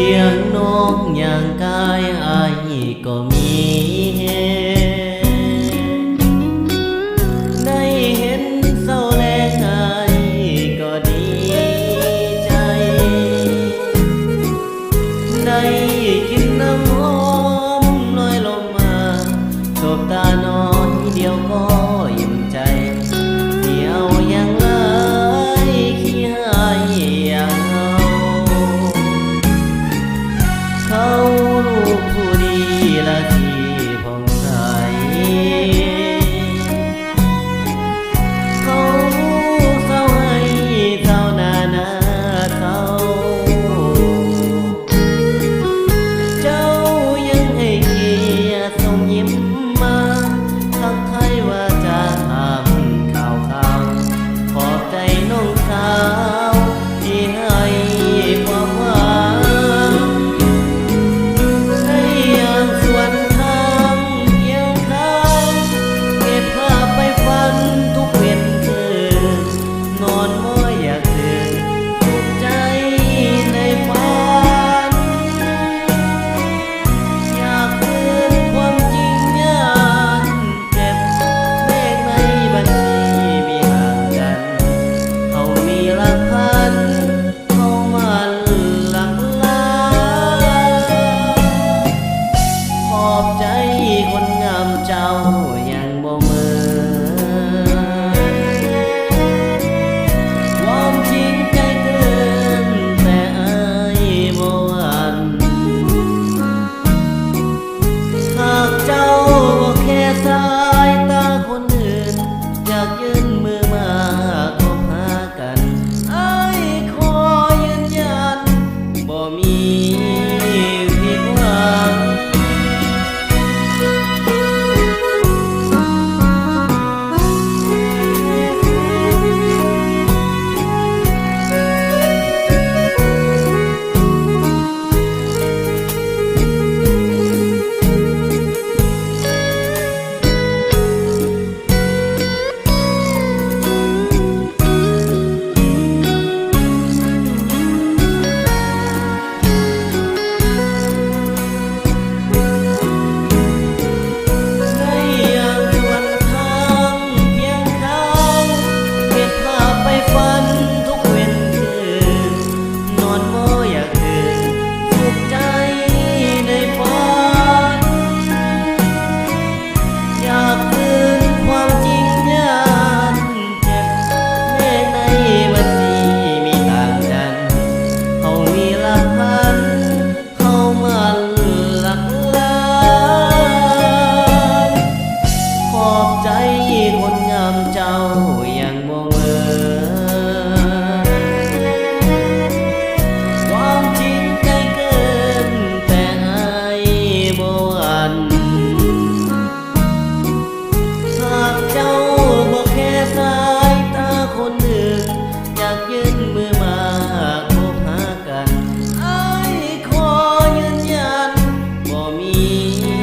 พียงน้องอย่างกายอายก็มีแฮงได้เห็นเศร้าแลงอายก็ดีใจได้กินน้ำหอมลอยลงมาสบตาน้อยเดียวก็ยิ้มใจเดียวยังไล่ขี้หายอย่างเขาลูกผู้ดีละที่ผ่องใสเขาเศร้าให้เศร้านาเศร้าเจ้ายังให้เกียรติส่งยิ้มมาทักทายว่าจะทำข่าวขอบใจน้องสาวที่ให้ความหวังส่วนทางเพียงข้างเก็บภาพไปฝันทุกเว้นคืนนอนบ่อยากตื่นสุขใจในฝันอยากคืนความจริงย้านเจ็บเลขในบัญชีมีห่างกันเขามีหลักพันเขามันหลักล้านขอบใจคนงามเจ้ายังบ่เมินความจริงใจเกินแต่อายบ่หวั่นหากเจ้าบ่แค่สายตาคนอื่นอยากยื่นมือมาคบหากันอายขอยืนยันบ่มีผิดหวังคนงามเจ้ายังบ่เมินความจริงใจเกินแต่อายบ่หวั่นหากเจ้าบ่แค่สายตาคนอื่นอยากยื่นมือมาคบหากันอายขอยืนยันบ่มี